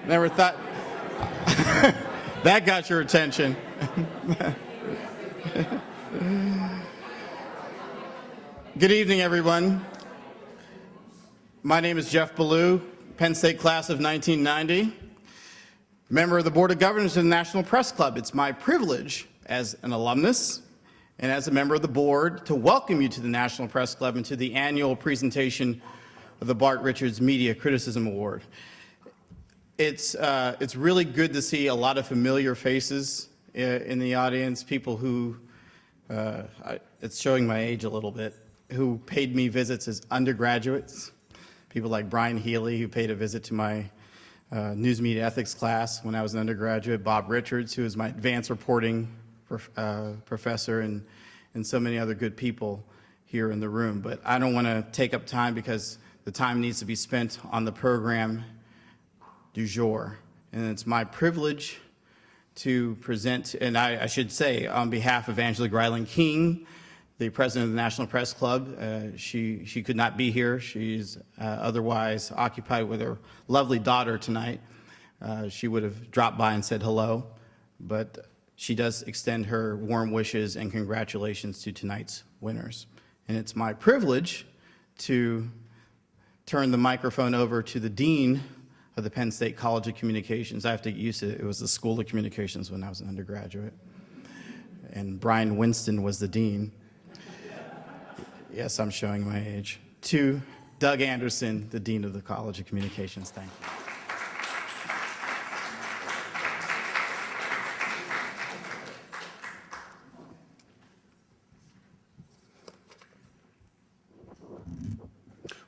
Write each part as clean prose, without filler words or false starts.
Never thought that got your attention. Good evening, everyone. My name is Jeff Ballou, Penn State class of 1990, member of the Board of Governors of the National Press Club. It's my privilege as an alumnus and as a member of the board to welcome you to the National Press Club and to the annual presentation of the Bart Richards Media Criticism Award. It's really good to see a lot of familiar faces in the audience, people who, it's showing my age a little bit, who paid me visits as undergraduates. People like Brian Healy, who paid a visit to my news media ethics class when I was an undergraduate, Bob Richards, who is my advanced reporting professor, and so many other good people here in the room. But I don't want to take up time because the time needs to be spent on the program du jour. And it's my privilege to present, and I should say, on behalf of Angela Greiling King, the president of the National Press Club. She could not be here. She's otherwise occupied with her lovely daughter tonight. She would have dropped by and said hello, but she does extend her warm wishes and congratulations to tonight's winners. And it's my privilege to turn the microphone over to the Dean of the Penn State College of Communications. I have to get used to it. It was the School of Communications when I was an undergraduate. And Brian Winston was the dean. Yes, I'm showing my age. To Doug Anderson, the Dean of the College of Communications. Thank you.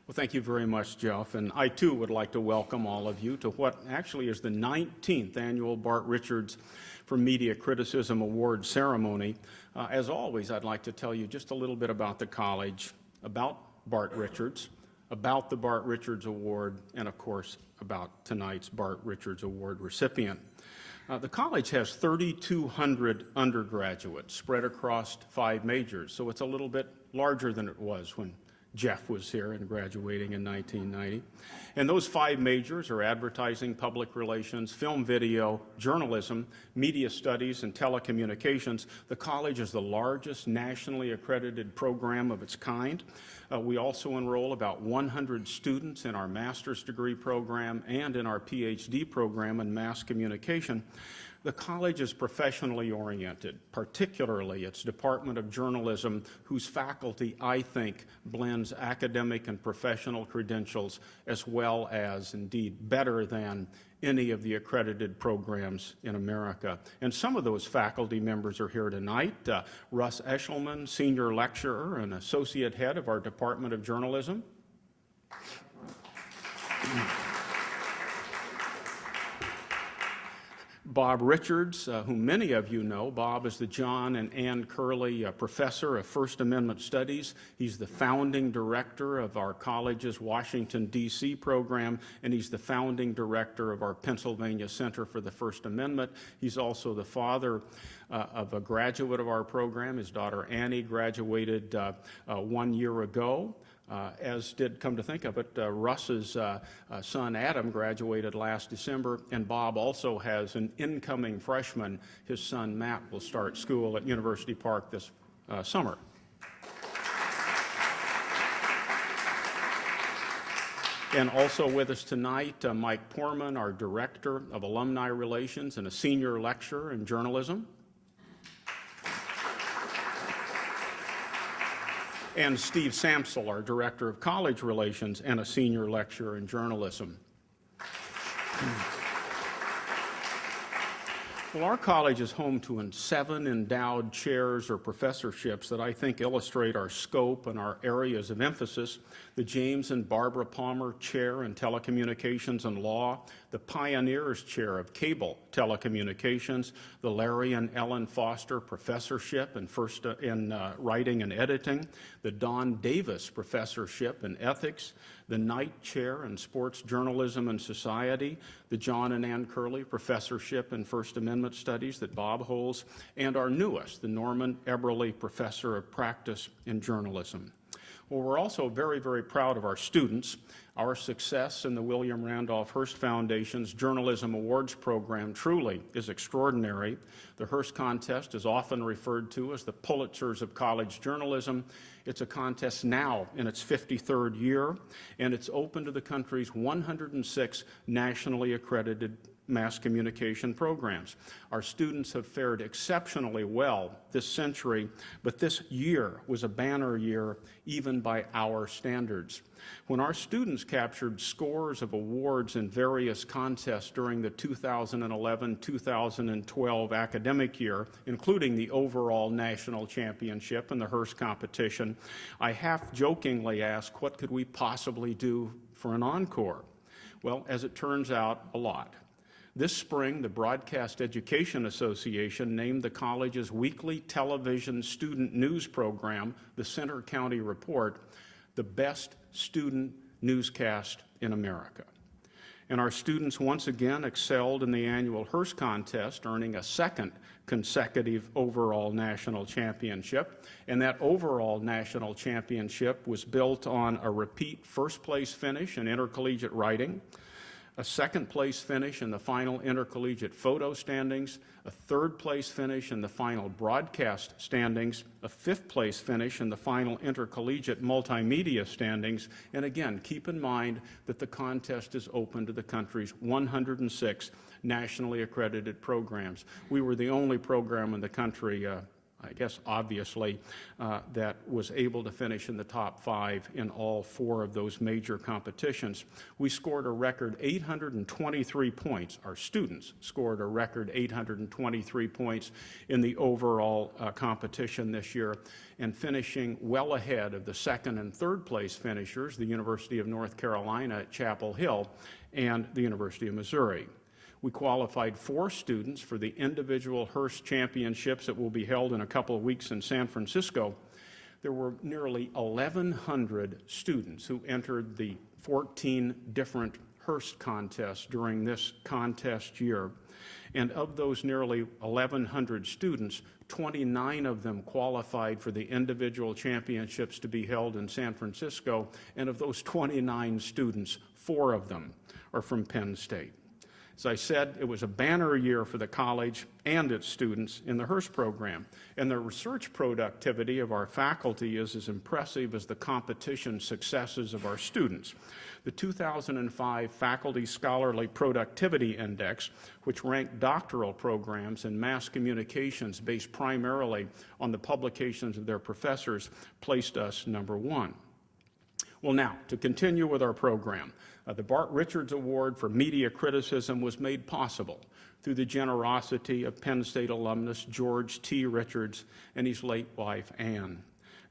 Well, thank you very much, Jeff. And I, too, would like to welcome all of you to what actually is the 19th annual Bart Richards for Media Criticism Award ceremony. As always, I'd like to tell you just a little bit about the college, about Bart Richards, about the Bart Richards Award, and of course, about tonight's Bart Richards Award recipient. The college has 3,200 undergraduates spread across 5 majors, so it's a little bit larger than it was when Jeff was here and graduating in 1990. And those 5 majors are advertising, public relations, film video, journalism, media studies, and telecommunications. The college is the largest nationally accredited program of its kind. We also enroll about 100 students in our master's degree program and in our PhD program in mass communication. The college is professionally oriented, particularly its Department of Journalism, whose faculty, I think, blends academic and professional credentials as well as, indeed, better than any of the accredited programs in America. And some of those faculty members are here tonight. Russ Eshelman, senior lecturer and associate head of our Department of Journalism. Bob Richards, whom many of you know. Bob is the John and Ann Curley Professor of First Amendment Studies. He's the founding director of our college's Washington, D.C. program, and he's the founding director of our Pennsylvania Center for the First Amendment. He's also the father of a graduate of our program. His daughter Annie graduated 1 year ago. As did, come to think of it, Russ's son Adam graduated last December, and Bob also has an incoming freshman. His son Matt will start school at University Park this summer. And also with us tonight, Mike Poorman, our Director of Alumni Relations and a senior lecturer in journalism. And Steve Samsel, our Director of College Relations and a senior lecturer in journalism. Well, our college is home to 7 endowed chairs or professorships that I think illustrate our scope and our areas of emphasis. The James and Barbara Palmer Chair in Telecommunications and Law, the Pioneers Chair of Cable Telecommunications, the Larry and Ellen Foster Professorship in Writing and Editing, the Don Davis Professorship in Ethics, the Knight Chair in Sports Journalism and Society, the John and Ann Curley Professorship in First Amendment Studies that Bob holds, and our newest, the Norman Eberle Professor of Practice in Journalism. Well, we're also very, very proud of our students. Our success in the William Randolph Hearst Foundation's Journalism Awards program truly is extraordinary. The Hearst Contest is often referred to as the Pulitzers of college journalism. It's a contest now in its 53rd year, and it's open to the country's 106 nationally accredited mass communication programs. Our students have fared exceptionally well this century, but this year was a banner year even by our standards. When our students captured scores of awards in various contests during the 2011-2012 academic year, including the overall national championship and the Hearst competition, I half-jokingly asked, what could we possibly do for an encore? Well, as it turns out, a lot. This spring, the Broadcast Education Association named the college's weekly television student news program, the Center County Report, the best student newscast in America. And our students once again excelled in the annual Hearst Contest, earning a second consecutive overall national championship. And that overall national championship was built on a repeat first-place finish in intercollegiate writing, a second-place finish in the final intercollegiate photo standings, a third-place finish in the final broadcast standings, a fifth-place finish in the final intercollegiate multimedia standings, and again, keep in mind that the contest is open to the country's 106 nationally accredited programs. We were the only program in the country, I guess obviously, that was able to finish in the top 5 in all 4 of those major competitions. We scored a record 823 points. Our students scored a record 823 points in the overall competition this year, and finishing well ahead of the second and third place finishers, the University of North Carolina at Chapel Hill and the University of Missouri. We qualified 4 students for the individual Hearst Championships that will be held in a couple of weeks in San Francisco. There were nearly 1,100 students who entered the 14 different Hearst contests during this contest year. And of those nearly 1,100 students, 29 of them qualified for the individual championships to be held in San Francisco. And of those 29 students, 4 of them are from Penn State. As I said, it was a banner year for the college and its students in the Hearst program. And the research productivity of our faculty is as impressive as the competition successes of our students. The 2005 Faculty Scholarly Productivity Index, which ranked doctoral programs in mass communications based primarily on the publications of their professors, placed us number 1. Well, now, to continue with our program, the Bart Richards Award for Media Criticism was made possible through the generosity of Penn State alumnus George T. Richards and his late wife, Ann.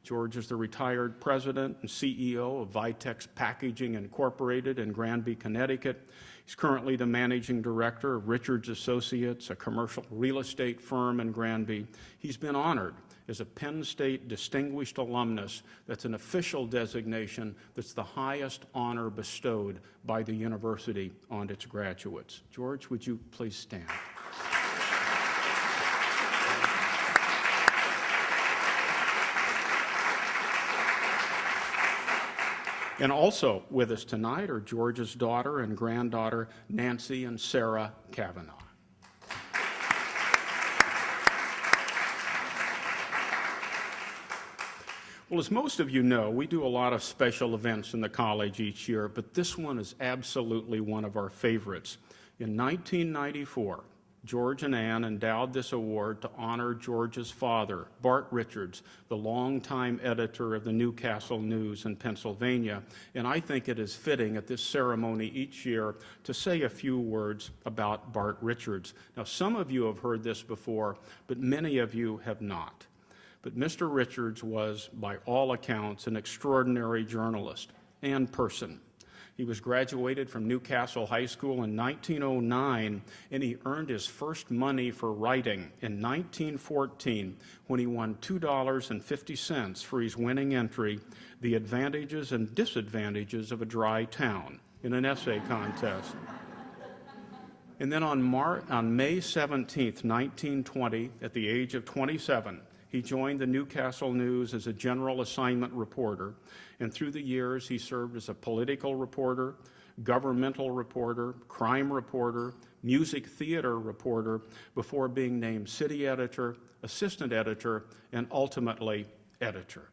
George is the retired president and CEO of Vitex Packaging Incorporated in Granby, Connecticut. He's currently the managing director of Richards Associates, a commercial real estate firm in Granby. He's been honored as a Penn State Distinguished Alumnus. That's an official designation that's the highest honor bestowed by the university on its graduates. George, would you please stand? And also with us tonight are George's daughter and granddaughter, Nancy and Sarah Kavanaugh. Well, as most of you know, we do a lot of special events in the college each year, but this one is absolutely one of our favorites. In 1994, George and Ann endowed this award to honor George's father, Bart Richards, the longtime editor of the Newcastle News in Pennsylvania, and I think it is fitting at this ceremony each year to say a few words about Bart Richards. Now, some of you have heard this before, but many of you have not. But Mr. Richards was, by all accounts, an extraordinary journalist and person. He was graduated from Newcastle High School in 1909, and he earned his first money for writing in 1914 when he won $2.50 for his winning entry, The Advantages and Disadvantages of a Dry Town, in an essay contest. And then on May 17, 1920, at the age of 27, He joined the Newcastle News as a general assignment reporter, and through the years he served as a political reporter, governmental reporter, crime reporter, music theater reporter, before being named city editor, assistant editor, and ultimately editor.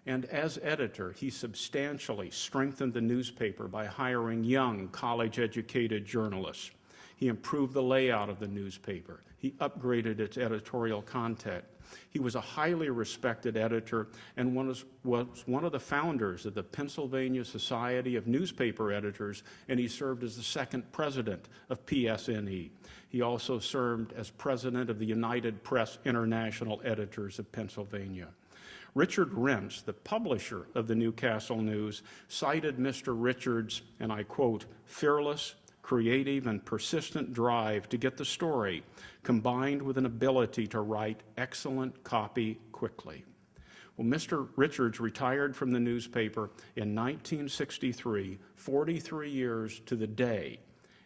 And as editor, he substantially strengthened the newspaper by hiring young, college-educated journalists. He improved the layout of the newspaper. He upgraded its editorial content. He was a highly respected editor and was one of the founders of the Pennsylvania Society of Newspaper Editors, and he served as the second president of PSNE. He also served as president of the United Press International Editors of Pennsylvania. Richard Rentz, the publisher of the Newcastle News, cited Mr. Richards', and I quote, "fearless, creative, and persistent drive to get the story, combined with an ability to write excellent copy quickly." Well, Mr. Richards retired from the newspaper in 1963, 43 years to the day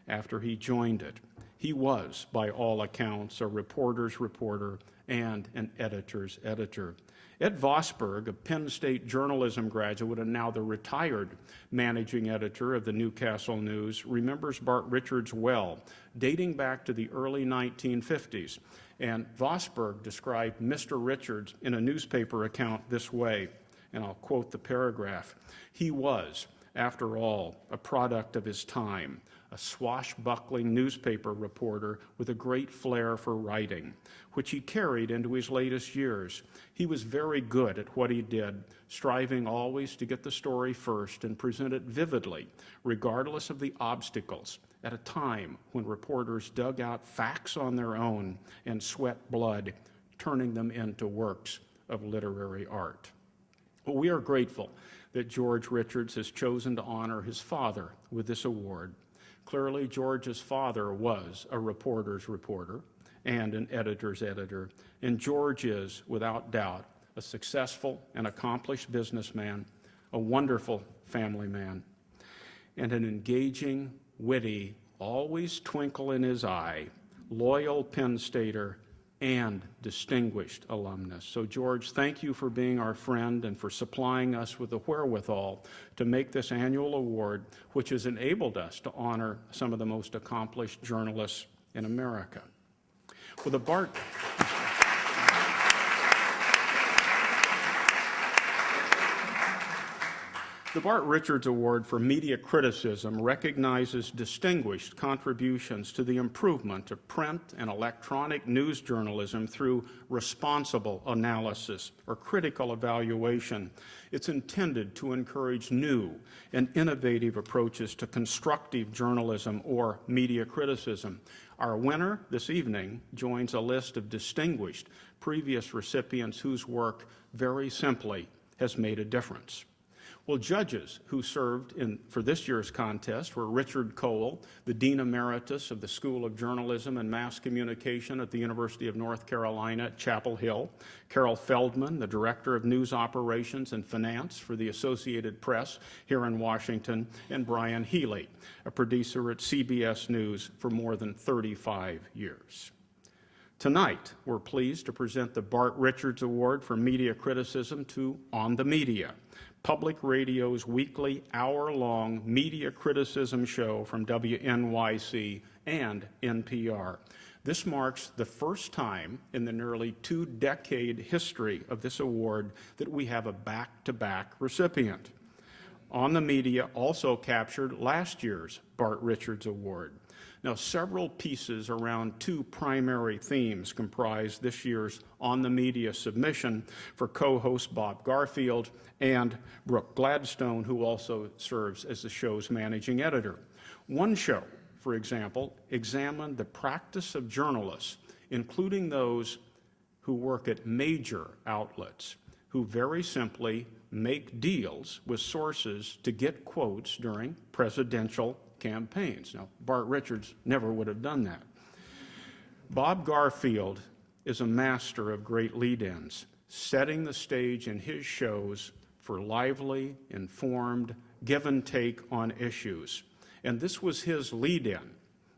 after he joined it. He was, by all accounts, a reporter's reporter and an editor's editor. Ed Vosberg, a Penn State journalism graduate and now the retired managing editor of the Newcastle News, remembers Bart Richards well, dating back to the early 1950s. And Vosberg described Mr. Richards in a newspaper account this way, and I'll quote the paragraph. "He was, after all, a product of his time, a swashbuckling newspaper reporter with a great flair for writing, which he carried into his latest years. He was very good at what he did, striving always to get the story first and present it vividly, regardless of the obstacles, at a time when reporters dug out facts on their own and sweat blood, turning them into works of literary art." Well, we are grateful that George Richards has chosen to honor his father with this award. Clearly, George's father was a reporter's reporter and an editor's editor, and George is, without doubt, a successful and accomplished businessman, a wonderful family man, and an engaging, witty, always twinkle in his eye, loyal Penn Stater, and distinguished alumnus. So, George, thank you for being our friend and for supplying us with the wherewithal to make this annual award, which has enabled us to honor some of the most accomplished journalists in America. Well, The Bart Richards Award for Media Criticism recognizes distinguished contributions to the improvement of print and electronic news journalism through responsible analysis or critical evaluation. It's intended to encourage new and innovative approaches to constructive journalism or media criticism. Our winner this evening joins a list of distinguished previous recipients whose work, very simply, has made a difference. Well, judges who served for this year's contest were Richard Cole, the Dean Emeritus of the School of Journalism and Mass Communication at the University of North Carolina at Chapel Hill, Carol Feldman, the Director of News Operations and Finance for the Associated Press here in Washington, and Brian Healy, a producer at CBS News for more than 35 years. Tonight, we're pleased to present the Bart Richards Award for Media Criticism to On the Media, Public Radio's weekly hour-long media criticism show from WNYC and NPR. This marks the first time in the nearly two-decade history of this award that we have a back-to-back recipient. On the Media also captured last year's Bart Richards Award. Now, several pieces around two primary themes comprise this year's On the Media submission for co-host Bob Garfield and Brooke Gladstone, who also serves as the show's managing editor. One show, for example, examined the practice of journalists, including those who work at major outlets, who very simply make deals with sources to get quotes during presidential campaigns. Now, Bart Richards never would have done that. Bob Garfield is a master of great lead-ins, setting the stage in his shows for lively, informed, give and take on issues. And this was his lead-in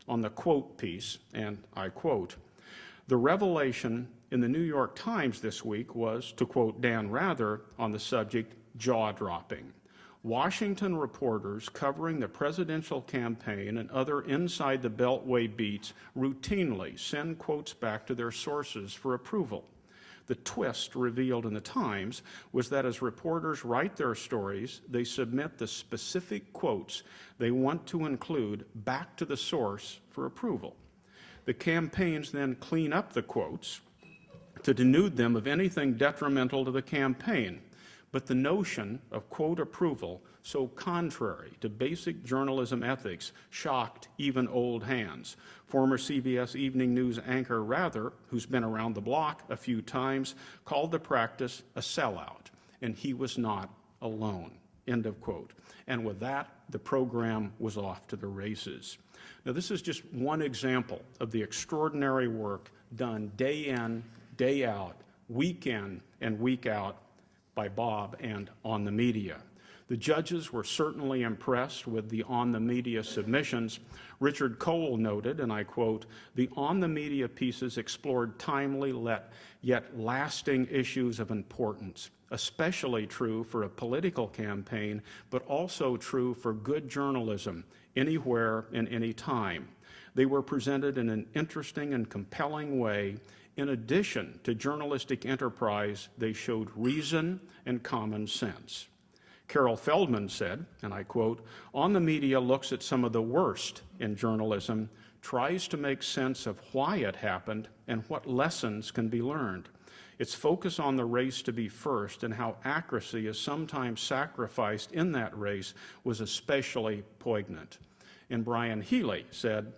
on the quote piece, and I quote, "The revelation in the New York Times this week was, to quote Dan Rather on the subject, jaw-dropping. Washington reporters covering the presidential campaign and other inside the Beltway beats routinely send quotes back to their sources for approval. The twist revealed in the Times was that as reporters write their stories, they submit the specific quotes they want to include back to the source for approval. The campaigns then clean up the quotes to denude them of anything detrimental to the campaign. But the notion of quote approval, so contrary to basic journalism ethics, shocked even old hands. Former CBS Evening News anchor Rather, who's been around the block a few times, called the practice a sellout, and he was not alone, end of quote. And with that, the program was off to the races. Now, this is just one example of the extraordinary work done day in, day out, week in and week out by Bob and On the Media. The judges were certainly impressed with the On the Media submissions. Richard Cole noted, and I quote, "The On the Media pieces explored timely yet lasting issues of importance, especially true for a political campaign, but also true for good journalism, anywhere and any time. They were presented in an interesting and compelling way. In addition to journalistic enterprise, they showed reason and common sense." Carol Feldman said, and I quote, "On the Media looks at some of the worst in journalism, tries to make sense of why it happened and what lessons can be learned. Its focus on the race to be first and how accuracy is sometimes sacrificed in that race was especially poignant." And Brian Healy said,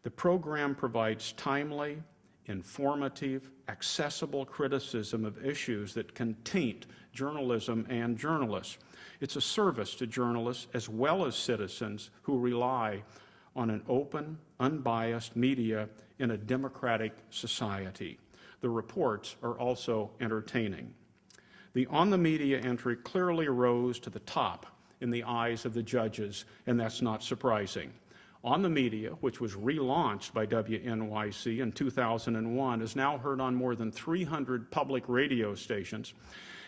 "The program provides timely, informative, accessible criticism of issues that can taint journalism and journalists. It's a service to journalists as well as citizens who rely on an open, unbiased media in a democratic society. The reports are also entertaining." The On the Media entry clearly rose to the top in the eyes of the judges, and that's not surprising. On the Media, which was relaunched by WNYC in 2001, is now heard on more than 300 public radio stations,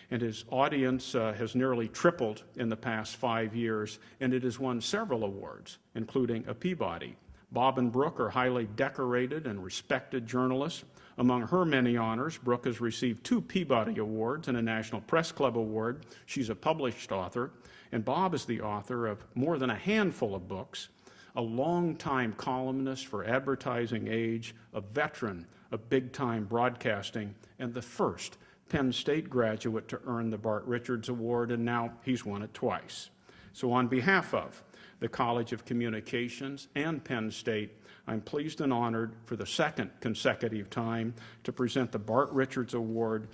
and his audience has nearly tripled in the past 5 years, and it has won several awards, including a Peabody. Bob and Brooke are highly decorated and respected journalists. Among her many honors, Brooke has received 2 Peabody Awards and a National Press Club Award. She's a published author, and Bob is the author of more than a handful of books, a longtime columnist for Advertising Age, a veteran of big-time broadcasting, and the first Penn State graduate to earn the Bart Richards Award, and now he's won it twice. So on behalf of the College of Communications and Penn State, I'm pleased and honored for the second consecutive time to present the Bart Richards Award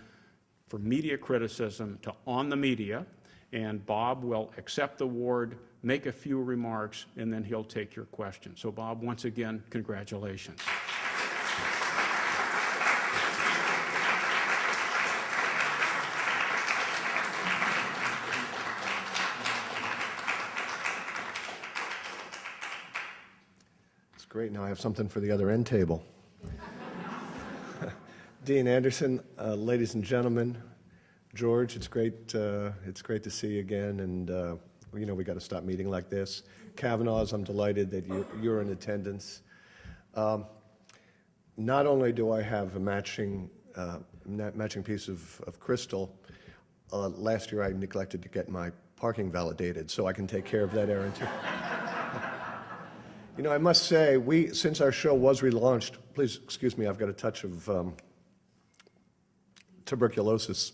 for media criticism to On the Media, and Bob will accept the award, make a few remarks, and then he'll take your questions. So Bob, once again, congratulations. It's great. Now I have something for the other end table. Dean Anderson, ladies and gentlemen, George, it's great to see you again, and we got to stop meeting like this. Kavanaugh's, I'm delighted that you're in attendance. Not only do I have a matching piece of crystal, last year I neglected to get my parking validated, so I can take care of that errand too. I must say, since our show was relaunched, please excuse me, I've got a touch of tuberculosis.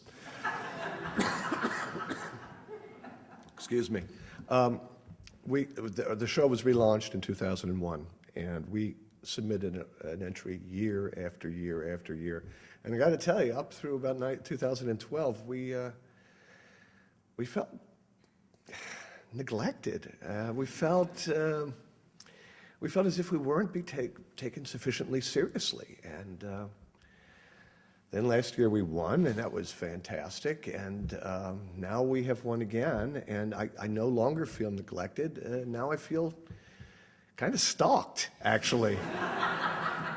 Excuse me. The show was relaunched in 2001, and we submitted an entry year after year after year. And I got to tell you, up through about 2012, we felt neglected. We felt as if we weren't being taken sufficiently seriously. And then last year we won, and that was fantastic. And now we have won again, and I no longer feel neglected. Now I feel kind of stalked, actually.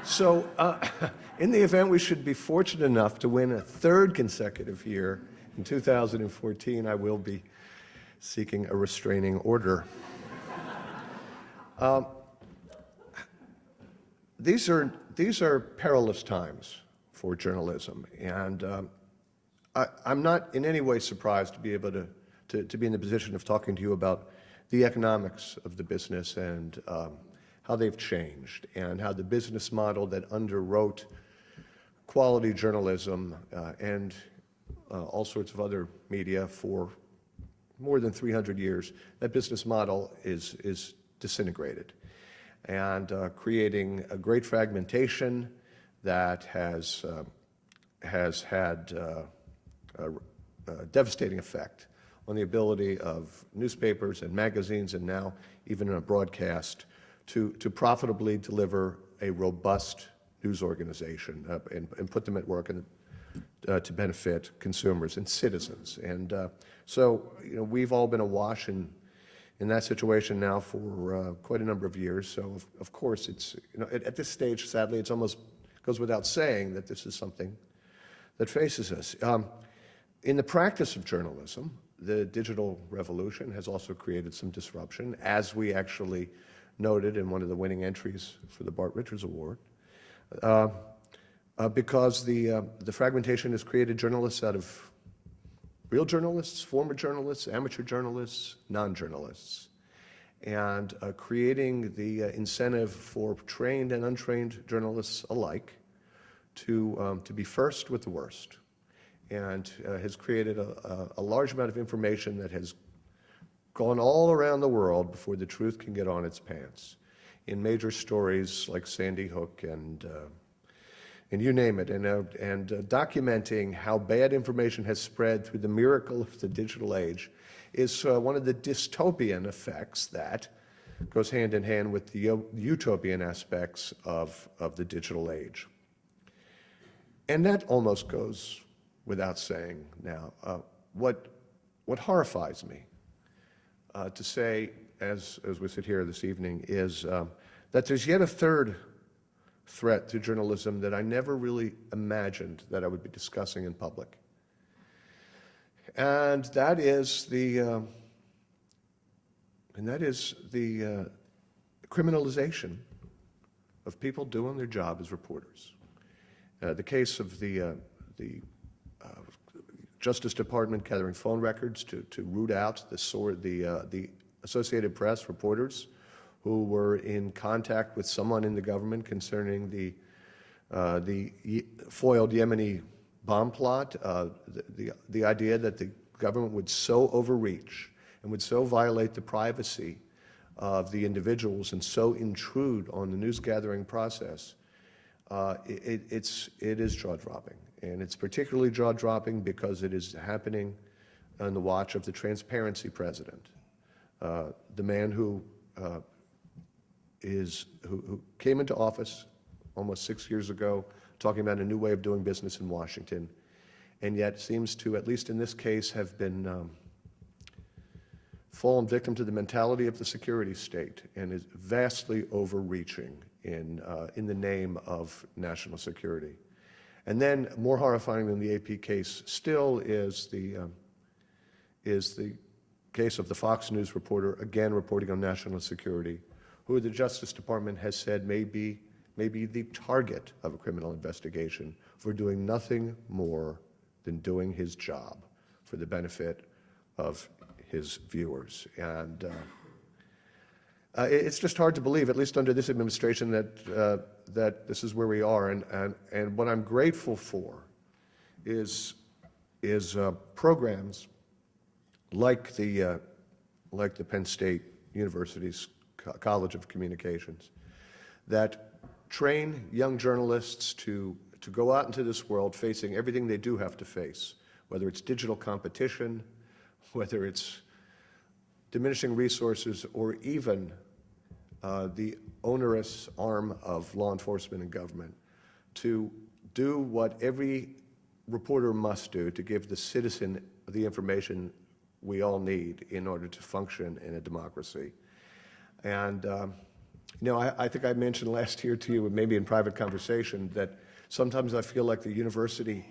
So, in the event we should be fortunate enough to win a third consecutive year, in 2014, I will be seeking a restraining order. These are perilous times for journalism, and I'm not in any way surprised to be able to be in the position of talking to you about the economics of the business and how they've changed, and how the business model that underwrote quality journalism and all sorts of other media for more than 300 years, that business model is disintegrated and creating a great fragmentation that has had a devastating effect on the ability of newspapers and magazines, and now even in a broadcast, to profitably deliver a robust news organization and put them at work and to benefit consumers and citizens. And so, we've all been awash in that situation now for quite a number of years. So, of course, it's, at this stage, sadly, it's almost goes without saying that this is something that faces us. In the practice of journalism, the digital revolution has also created some disruption, as we actually noted in one of the winning entries for the Bart Richards Award, because the fragmentation has created journalists out of real journalists, former journalists, amateur journalists, non-journalists, and creating the incentive for trained and untrained journalists alike to be first with the worst, and has created a large amount of information that has gone all around the world before the truth can get on its pants, in major stories like Sandy Hook and you name it, and documenting how bad information has spread through the miracle of the digital age is one of the dystopian effects that goes hand in hand with the utopian aspects of the digital age. And that almost goes without saying now. What horrifies me to say, as we sit here this evening, is that there's yet a third threat to journalism that I never really imagined that I would be discussing in public. And that is the criminalization of people doing their job as reporters. The case of the Justice Department gathering phone records to root out the Associated Press reporters who were in contact with someone in the government concerning the foiled Yemeni bomb plot, the idea that the government would so overreach and would so violate the privacy of the individuals and so intrude on the news gathering process, it is jaw-dropping. And it's particularly jaw-dropping because it is happening on the watch of the transparency president, the man who came into office almost 6 years ago talking about a new way of doing business in Washington, and yet seems to, at least in this case, have been fallen victim to the mentality of the security state and is vastly overreaching in the name of national security. And then, more horrifying than the AP case still is the case of the Fox News reporter, again reporting on national security, who the Justice Department has said may be the target of a criminal investigation for doing nothing more than doing his job for the benefit of his viewers. And it's just hard to believe, at least under this administration, that this is where we are. And what I'm grateful for is programs like the Penn State University's College of Communications that train young journalists to go out into this world facing everything they do have to face, whether it's digital competition, whether it's diminishing resources, or even the onerous arm of law enforcement and government, to do what every reporter must do to give the citizen the information we all need in order to function in a democracy. And You know, I think I mentioned last year to you, maybe in private conversation, that sometimes I feel like the university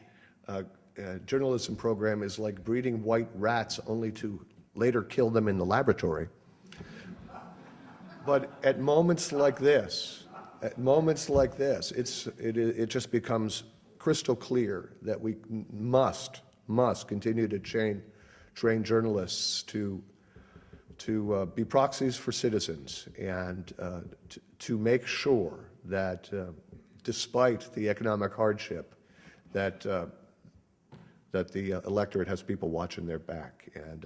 journalism program is like breeding white rats only to later kill them in the laboratory. But at moments like this, it just becomes crystal clear that we must continue to train journalists to be proxies for citizens and to make sure that despite the economic hardship, that the electorate has people watching their back. And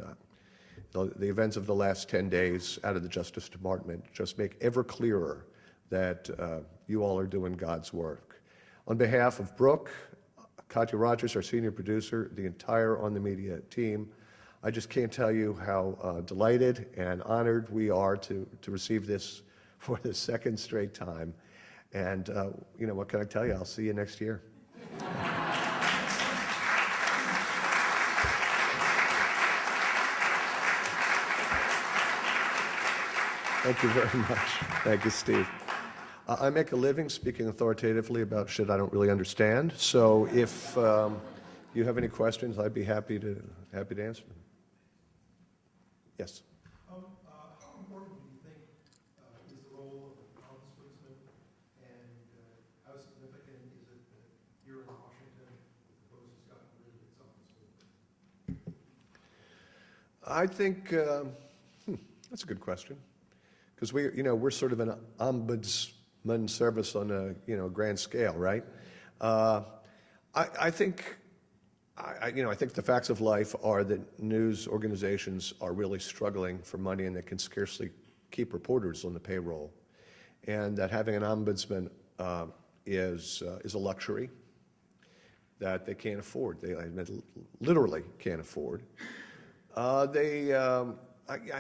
the events of the last 10 days out of the Justice Department just make ever clearer that you all are doing God's work. On behalf of Brooke, Katya Rogers, our senior producer, the entire On the Media team, I just can't tell you how delighted and honored we are to receive this for the second straight time. And, you know, what can I tell you? I'll see you next year. Thank you very much. Thank you, Steve. I make a living speaking authoritatively about shit I don't really understand. So if you have any questions, I'd be happy to answer them. Yes. How important do you think is the role of the ombudsman, and how significant is it that you're in Washington as opposed to Scott and its ombudsman? I think that's a good question, because we're sort of an ombudsman service on a grand scale, right? I think the facts of life are that news organizations are really struggling for money, and they can scarcely keep reporters on the payroll, and that having an ombudsman is a luxury that they can't afford. They literally can't afford. I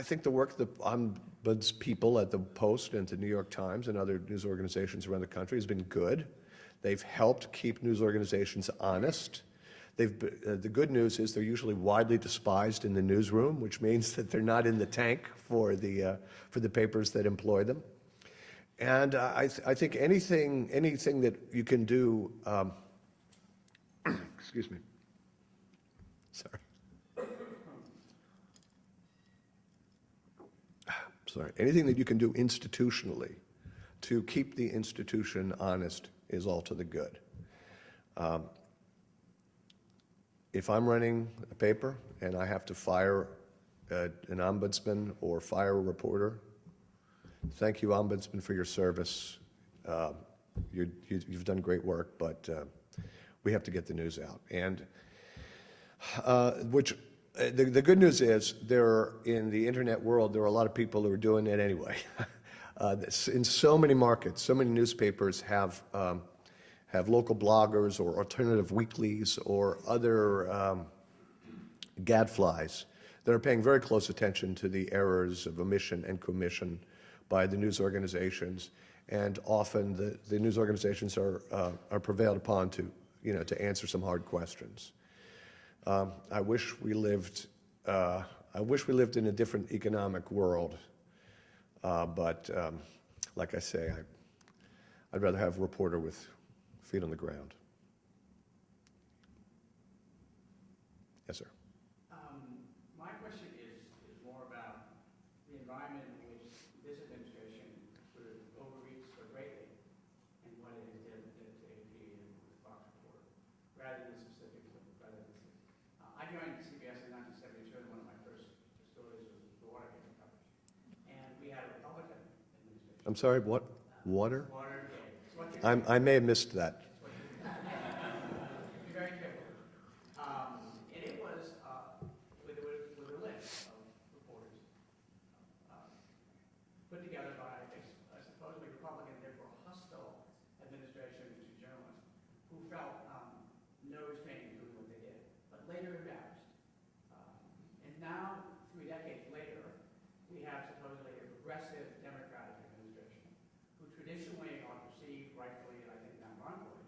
think the work the ombuds people at the Post and the New York Times and other news organizations around the country has been good. They've helped keep news organizations honest. The good news is they're usually widely despised in the newsroom, which means that they're not in the tank for the papers that employ them. And I think anything that you can do. Excuse me. Sorry. Anything that you can do institutionally to keep the institution honest is all to the good. If I'm running a paper and I have to fire an ombudsman or fire a reporter, thank you, ombudsman, for your service. You've done great work, but we have to get the news out. And the good news is in the internet world, there are a lot of people who are doing it anyway. In so many markets, so many newspapers have local bloggers or alternative weeklies or other gadflies that are paying very close attention to the errors of omission and commission by the news organizations, and often the news organizations are prevailed upon to answer some hard questions. I wish we lived in a different economic world, but like I say, I'd rather have a reporter with feet on the ground. Yes, sir. My question is more about the environment in which this administration sort of overreached so greatly and what it did to AP and the Fox report, rather than the specifics of I joined CBS in 1972, and one of my first stories was the Watergate coverage. And we had a Republican administration. I'm sorry, what? Water? Watergate. I may have missed that. Be very careful. And it was with a list of reporters put together by a supposedly Republican, therefore hostile administration to journalists who felt no restraint in doing what they did, but later embarrassed. And now, 3 decades later, we have supposedly a progressive Democratic administration who traditionally are perceived rightfully, and I think now wrongfully,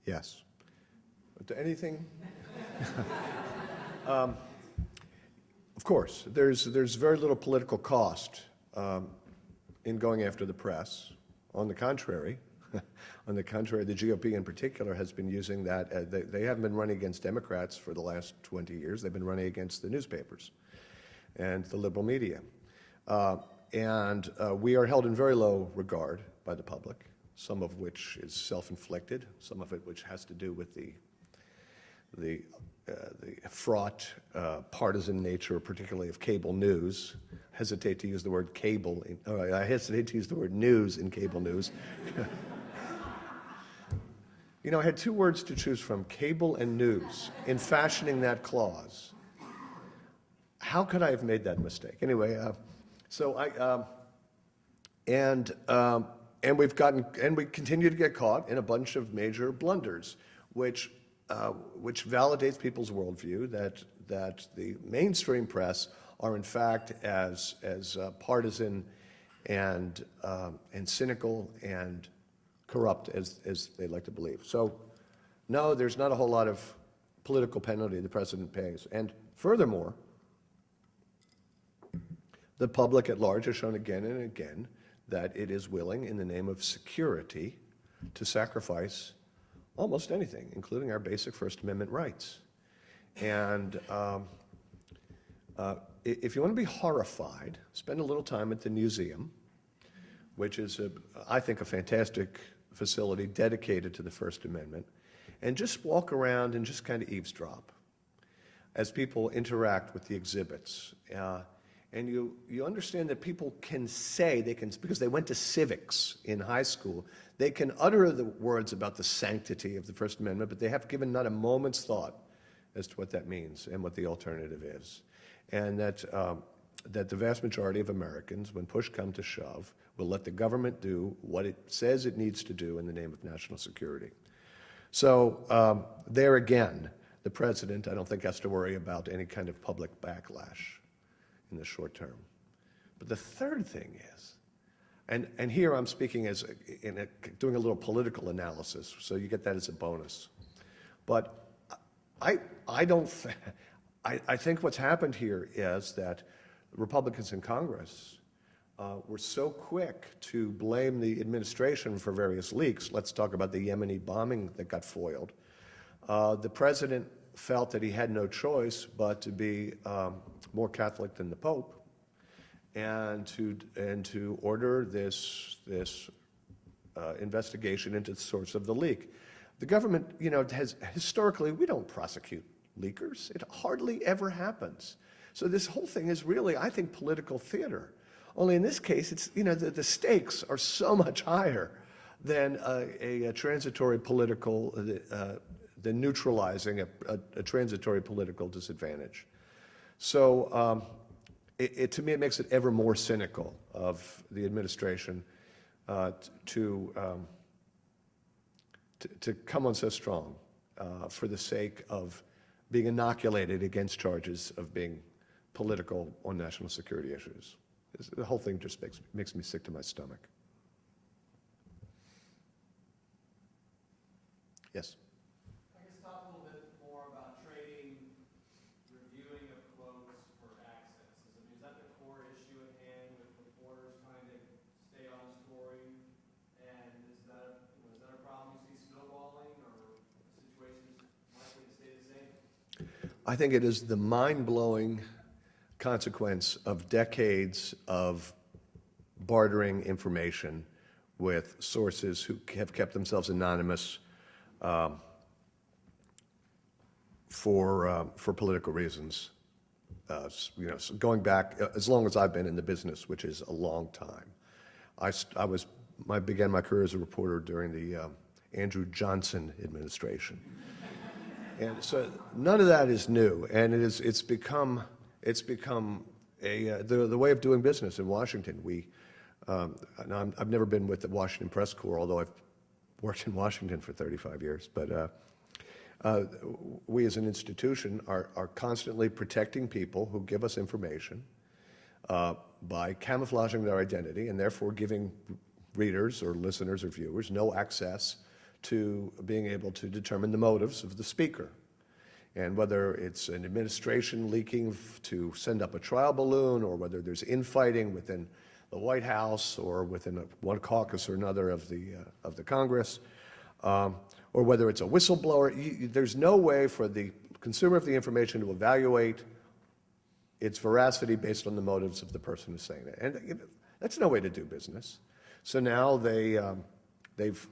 Yes. But anything? Of course, there's very little political cost in going after the press. On the contrary, the GOP in particular has been using that. They haven't been running against Democrats for the last 20 years. They've been running against the newspapers and the liberal media. We are held in very low regard by the public, some of which is self-inflicted, some of it which has to do with the fraught partisan nature, particularly of cable news. I hesitate to use the word cable. I hesitate to use the word news in cable news. You know, I had two words to choose from, cable and news, in fashioning that clause. How could I have made that mistake? Anyway, we continue to get caught in a bunch of major blunders, which validates people's worldview that the mainstream press are in fact as partisan and cynical and corrupt as they like to believe. So, no, there's not a whole lot of political penalty the president pays. And furthermore, the public at large has shown again and again that it is willing, in the name of security, to sacrifice almost anything, including our basic First Amendment rights. And if you want to be horrified, spend a little time at the museum, which is, I think, a fantastic facility dedicated to the First Amendment, and just walk around and just kind of eavesdrop as people interact with the exhibits. And you understand that people can say, because they went to civics in high school, they can utter the words about the sanctity of the First Amendment, but they have given not a moment's thought as to what that means and what the alternative is. And that the vast majority of Americans, when push comes to shove, will let the government do what it says it needs to do in the name of national security. So there again, the president, I don't think, has to worry about any kind of public backlash in the short term. But the third thing is, and here I'm speaking doing a little political analysis, so you get that as a bonus. But I think what's happened here is that Republicans in Congress were so quick to blame the administration for various leaks. Let's talk about the Yemeni bombing that got foiled. The president felt that he had no choice but to be more Catholic than the Pope, and to order this investigation into the source of the leak. The government, has historically, we don't prosecute leakers. It hardly ever happens. So this whole thing is really, I think, political theater. Only in this case, it's the stakes are so much higher than a transitory political, than neutralizing a transitory political disadvantage. So to me, it makes it ever more cynical of the administration to come on so strong for the sake of being inoculated against charges of being political on national security issues. The whole thing just makes me sick to my stomach. Yes? I guess talk a little bit more about trading, reviewing of quotes for access. Is that the core issue at hand with reporters trying to stay on story? And is that a problem you see snowballing, or situations likely to stay the same? I think it is the mind-blowing consequence of decades of bartering information with sources who have kept themselves anonymous for political reasons. So going back as long as I've been in the business, which is a long time. I began my career as a reporter during the Andrew Johnson administration. And so none of that is new, and it's become the way of doing business in Washington. I've never been with the Washington Press Corps, although I've worked in Washington for 35 years. But we as an institution are constantly protecting people who give us information by camouflaging their identity and therefore giving readers or listeners or viewers no access to being able to determine the motives of the speaker. And whether it's an administration leaking to send up a trial balloon, or whether there's infighting within the White House or within one caucus or another of the Congress, or whether it's a whistleblower, there's no way for the consumer of the information to evaluate its veracity based on the motives of the person who's saying it. And that's no way to do business. So now they've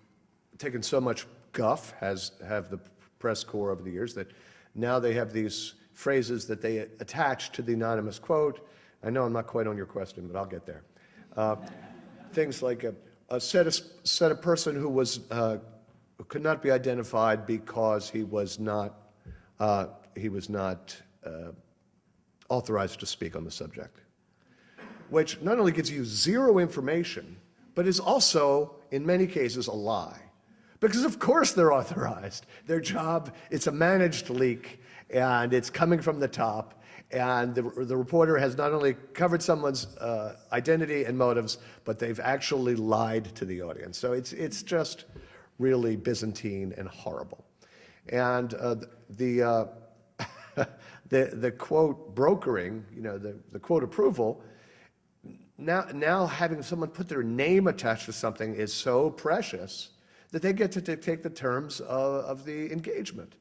taken so much guff, have the press corps over the years, that now they have these phrases that they attach to the anonymous quote. I know I'm not quite on your question, but I'll get there. Things like said a person who was who could not be identified because he was not authorized to speak on the subject, which not only gives you zero information, but is also, in many cases, a lie. Because of course they're authorized. Their job, it's a managed leak, and it's coming from the top, and the reporter has not only covered someone's identity and motives, but they've actually lied to the audience. So it's just really Byzantine and horrible. And the quote brokering, the quote approval, now having someone put their name attached to something is so precious that they get to dictate the terms of the engagement.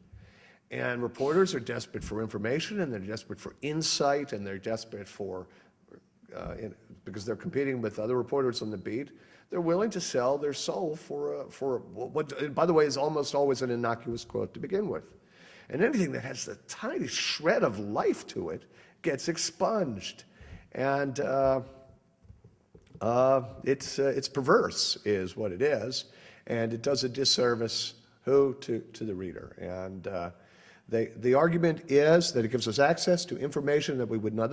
And reporters are desperate for information, and they're desperate for insight, and they're desperate for, because they're competing with other reporters on the beat, they're willing to sell their soul for what, by the way, is almost always an innocuous quote to begin with. And anything that has the tiny shred of life to it gets expunged. And it's perverse, is what it is. And it does a disservice, to the reader. And the argument is that it gives us access to information that we would not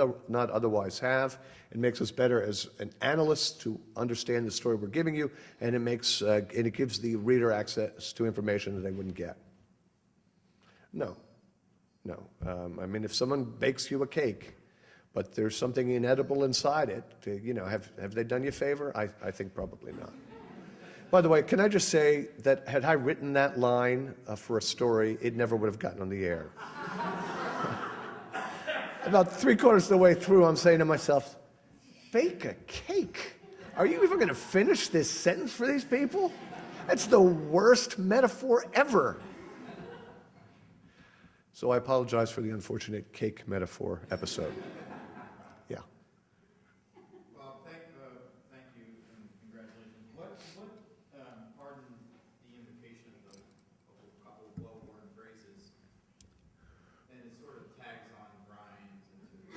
otherwise have. It makes us better as an analyst to understand the story we're giving you, and it gives the reader access to information that they wouldn't get. No. I mean, if someone bakes you a cake, but there's something inedible inside it, have they done you a favor? I think probably not. By the way, can I just say that had I written that line for a story, it never would have gotten on the air. About 3/4 of the way through, I'm saying to myself, bake a cake? Are you even going to finish this sentence for these people? That's the worst metaphor ever. So I apologize for the unfortunate cake metaphor episode. Yeah. Well, thank you and congratulations. What pardon the invocation of a couple of well-worn phrases, and it sort of tags on Brian's and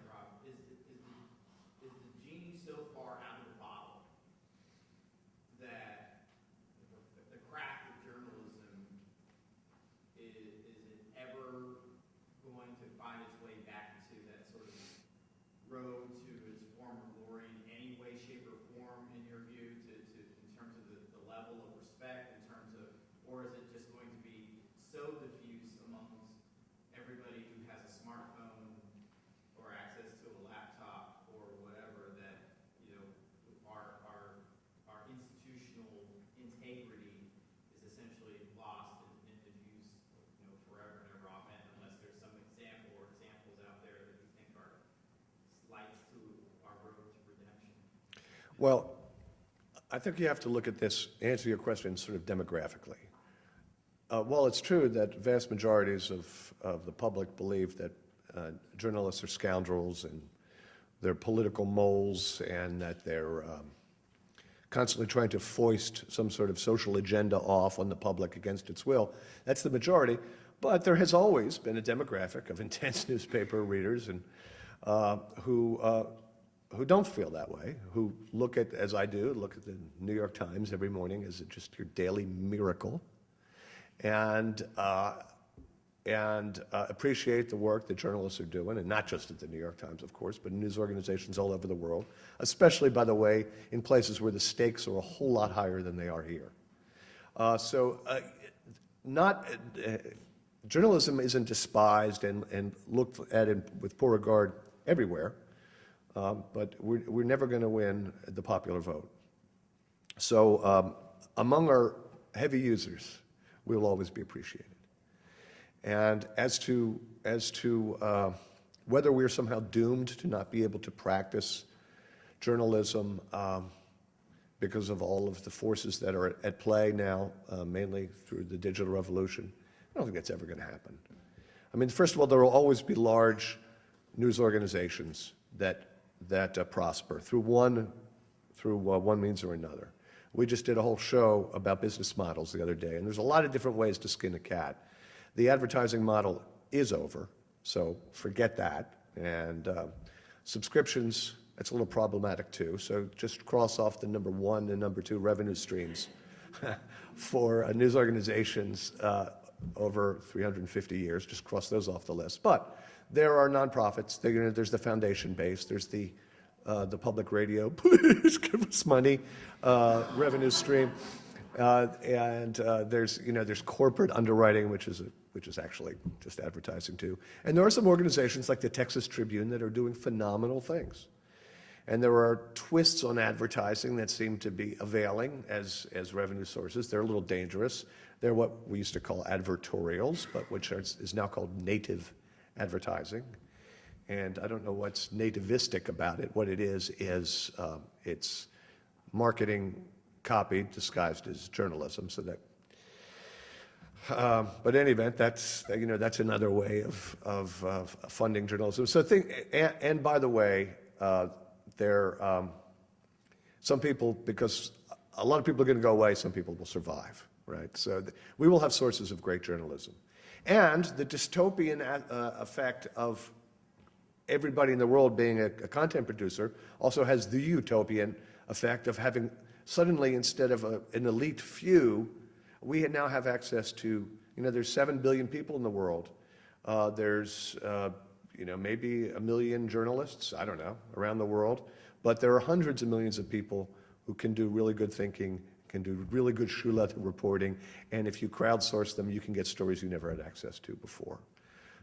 Rob. Is the genie so far out of the bottle that the craft of journalism is it ever going to find its way back into that sort of road to its former glory in any way, shape, or form, in your view, in terms of the level of respect, in terms of, or is it just going to be so diffuse amongst everybody who has a smartphone or access to a laptop or whatever that, our institutional integrity is essentially lost and diffused, forever and ever, amen, unless there's some example or examples out there that you think are lights to our road to redemption? Well, I think you have to look at this, answer your question sort of demographically. While it's true that vast majorities of the public believe that journalists are scoundrels and they're political moles and that they're constantly trying to foist some sort of social agenda off on the public against its will, that's the majority. But there has always been a demographic of intense newspaper readers and who don't feel that way, who look at, as I do, look at the New York Times every morning as just your daily miracle, and appreciate the work that journalists are doing, and not just at the New York Times, of course, but news organizations all over the world, especially, by the way, in places where the stakes are a whole lot higher than they are here. Journalism isn't despised and looked at with poor regard everywhere, but we're never going to win the popular vote. So among our heavy users, we will always be appreciated. And as to whether we're somehow doomed to not be able to practice journalism because of all of the forces that are at play now, mainly through the digital revolution, I don't think that's ever going to happen. I mean, first of all, there will always be large news organizations that prosper through one means or another. We just did a whole show about business models the other day, and there's a lot of different ways to skin a cat. The advertising model is over, so forget that. And subscriptions, it's a little problematic too, so just cross off the number 1 and number 2 revenue streams for news organizations over 350 years. Just cross those off the list. But there are nonprofits. There's the foundation base. There's the public radio, please give us money, revenue stream. And there's corporate underwriting, which is actually just advertising too. And there are some organizations like the Texas Tribune that are doing phenomenal things. And there are twists on advertising that seem to be availing as revenue sources. They're a little dangerous. They're what we used to call advertorials, but which is now called native advertising. And I don't know what's nativistic about it. What it is it's marketing copy disguised as journalism. So that, but in any event, that's another way of funding journalism. So and by the way, some people, because a lot of people are going to go away, some people will survive, right? So we will have sources of great journalism. And the dystopian effect of everybody in the world being a content producer also has the utopian effect of having suddenly, instead of an elite few, we now have access to, there's 7 billion people in the world. There's, maybe 1 million journalists, I don't know, around the world. But there are hundreds of millions of people who can do really good thinking, can do really good shoe leather reporting, and if you crowdsource them, you can get stories you never had access to before.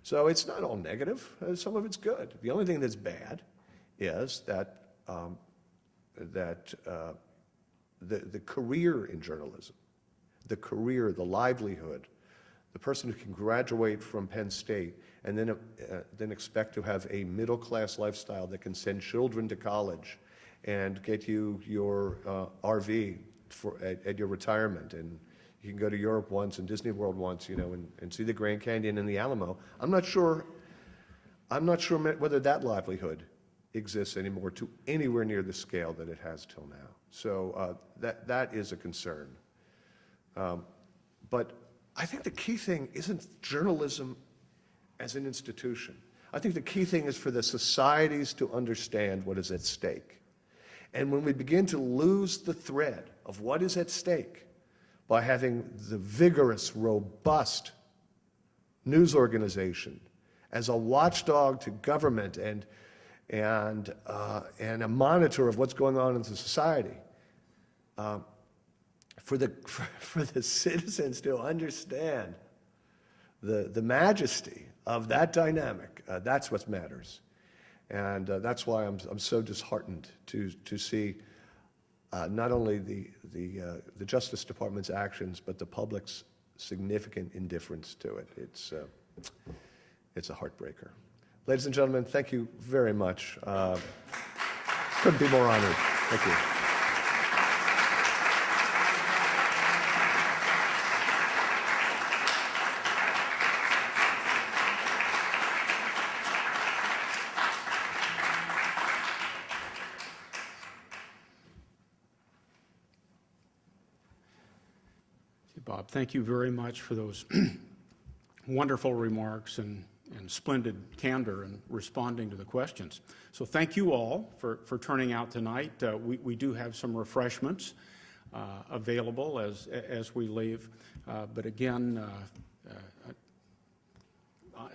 So it's not all negative. Some of it's good. The only thing that's bad is that the career in journalism, the livelihood, the person who can graduate from Penn State and then expect to have a middle-class lifestyle that can send children to college and get you your RV at your retirement, and you can go to Europe once and Disney World once, and see the Grand Canyon and the Alamo. I'm not sure whether that livelihood exists anymore to anywhere near the scale that it has till now. So that is a concern. But I think the key thing isn't journalism as an institution. I think the key thing is for the societies to understand what is at stake. And when we begin to lose the thread of what is at stake by having the vigorous, robust news organization as a watchdog to government and a monitor of what's going on in the society, for the citizens to understand the majesty of that dynamic, that's what matters. And that's why I'm so disheartened to see not only the Justice Department's actions, but the public's significant indifference to it. It's a heartbreaker. Ladies and gentlemen, thank you very much. Couldn't be more honored. Thank you. Bob, thank you very much for those wonderful remarks and splendid candor in responding to the questions. So thank you all for turning out tonight. We do have some refreshments available as we leave. But again,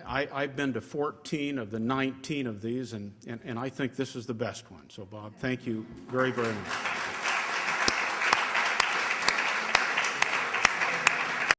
I've been to 14 of the 19 of these, and I think this is the best one. So Bob, thank you very, very much.